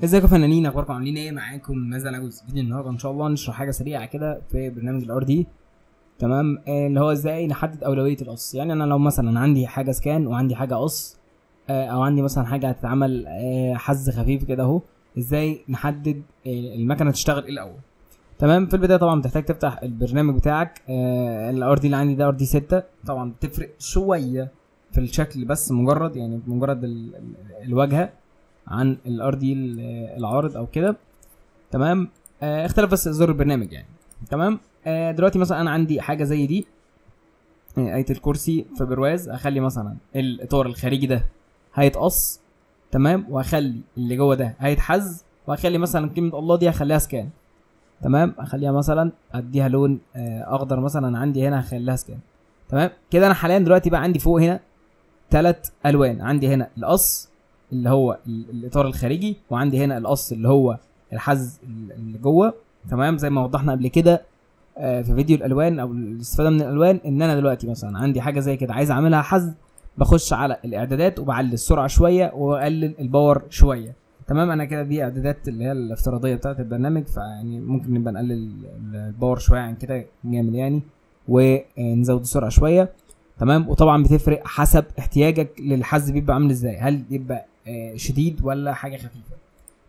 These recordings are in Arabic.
ازيكم يا فنانين، اخباركم عاملين ايه؟ معاكم مازن العجوز. فيديو النهارده ان شاء الله نشرح حاجه سريعه كده في برنامج الار دي. تمام. اللي هو ازاي نحدد اولويه القص. يعني انا لو مثلا عندي حاجه سكان وعندي حاجه قص، او عندي مثلا حاجه هتتعمل حز خفيف كده اهو، ازاي نحدد المكنه تشتغل ايه الاول. تمام. في البدايه طبعا بتحتاج تفتح البرنامج بتاعك. الار دي اللي عندي ده ار دي 6. طبعا بتفرق شويه في الشكل، بس مجرد الواجهه عن الار دي العارض او كده. تمام. اختلف بس زر البرنامج يعني. تمام. دلوقتي مثلا انا عندي حاجه زي دي، آية الكرسي في برواز. اخلي مثلا الاطار الخارجي ده هيتقص، تمام، واخلي اللي جوه ده هيتحز، واخلي مثلا كلمه الله دي هخليها سكان. تمام. اخليها مثلا اديها لون اخضر مثلا، عندي هنا هخليها سكان. تمام كده. انا حاليا دلوقتي بقى عندي فوق هنا 3 الوان. عندي هنا القص اللي هو الاطار الخارجي، وعندي هنا القص اللي هو الحز اللي جوه. تمام. زي ما وضحنا قبل كده في فيديو الالوان او الاستفاده من الالوان، ان انا دلوقتي مثلا عندي حاجه زي كده عايز اعملها حز، بخش على الاعدادات وبعلي السرعه شويه واقلل الباور شويه. تمام. انا كده دي اعدادات اللي هي الافتراضيه بتاعه البرنامج، فيعني ممكن نبقى نقلل الباور شويه عن كده جامد يعني، ونزود السرعه شويه. تمام. وطبعا بتفرق حسب احتياجك للحز بيبقى عامل ازاي، هل يبقى شديد ولا حاجه خفيفه.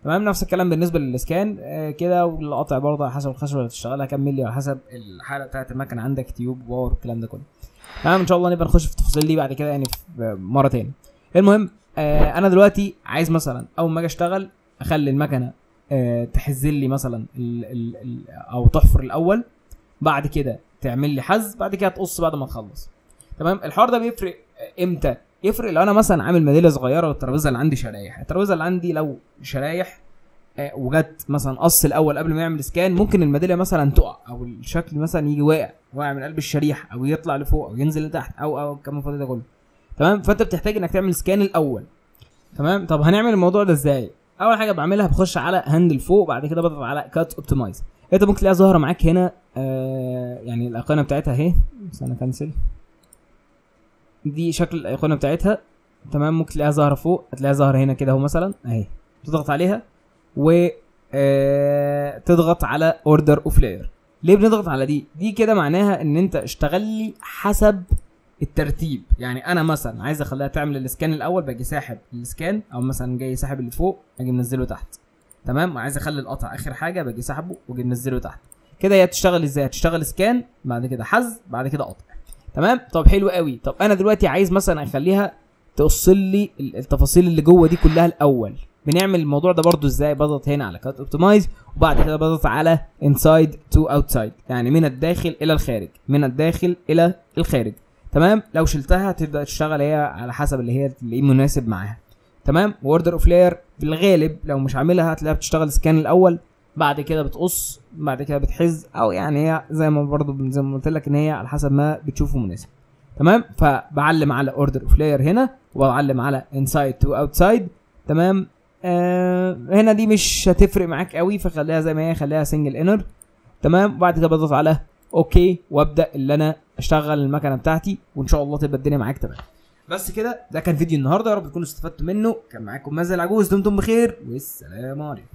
تمام. نفس الكلام بالنسبه للاسكان كده، والقطع برضه على حسب الخشبه اللي هتشتغلها كام مللي، على حسب الحاله بتاعه المكنه عندك، تيوب باور الكلام ده كله. تمام. ان شاء الله نبقى نخش في التفاصيل دي بعد كده يعني في مره تاني. المهم انا دلوقتي عايز مثلا اول ما اجي اشتغل اخلي المكنه تحز لي مثلا او تحفر الاول، بعد كده تعمل لي حز، بعد كده تقص بعد ما تخلص. تمام. الحوار ده بيفرق امتى؟ يفرق لو انا مثلا عامل ميداليه صغيره والترابيزه اللي عندي شرايح. الترابيزه اللي عندي لو شرايح وجت مثلا قص الاول قبل ما يعمل سكان، ممكن الميداليه مثلا تقع، او الشكل مثلا يجي واقع من قلب الشريحه، او يطلع لفوق او ينزل لتحت، او الكلام الفاضي ده كله. تمام. فانت بتحتاج انك تعمل سكان الاول. تمام. طب هنعمل الموضوع ده ازاي؟ اول حاجه بعملها بخش على هاندل فوق، بعد كده بضغط على كات اوبتمايز. انت ممكن تلاقيها ظاهره معاك هنا يعني الايقونه بتاعتها اهي. بس انا كنسل دي شكل الايقونه بتاعتها. تمام. ممكن تلاقيها ظاهره فوق، هتلاقيها ظاهره هنا كده اهو مثلا اهي. تضغط عليها و تضغط على اوردر اوف لاير. ليه بنضغط على دي كده؟ معناها ان انت اشتغل لي حسب الترتيب. يعني انا مثلا عايز اخليها تعمل الاسكان الاول، باجي ساحب الاسكان، او مثلا جاي ساحب اللي فوق اجي منزله تحت. تمام. وعايز اخلي القطع اخر حاجه، باجي ساحبه واجي منزله تحت. كده هي تشتغل ازاي؟ هتشتغل سكان، بعد كده حز، بعد كده قطع. تمام. طب حلو قوي. طب انا دلوقتي عايز مثلا اخليها تقص لي التفاصيل اللي جوه دي كلها الاول. بنعمل الموضوع ده برضو ازاي؟ بضغط هنا على كات اوبتمايز، وبعد كده بضغط على انسايد تو اوتسايد، يعني من الداخل الى الخارج، من الداخل الى الخارج. تمام. لو شلتها هتبدا تشتغل هي على حسب اللي هي اللي مناسب معاها. تمام. اوردر اوف لاير في الغالب لو مش عاملها هتلاقيها بتشتغل سكان الاول، بعد كده بتقص، بعد كده بتحز، او يعني هي زي ما قلت لك ان هي على حسب ما بتشوفه مناسب. تمام. فبعلم على اوردر اوف لاير هنا، وبعلم على انسايد تو اوتسايد. تمام. هنا دي مش هتفرق معاك قوي، فخليها زي ما هي، خليها سنجل انر. تمام. وبعد كده بضغط على اوكي، وابدا اللي انا اشتغل المكنه بتاعتي، وان شاء الله تبقى الدنيا معاك تمام. بس كده، ده كان فيديو النهارده، يا رب تكونوا استفدتوا منه. كان معاكم مازن العجوز، دمتم بخير والسلام عليكم.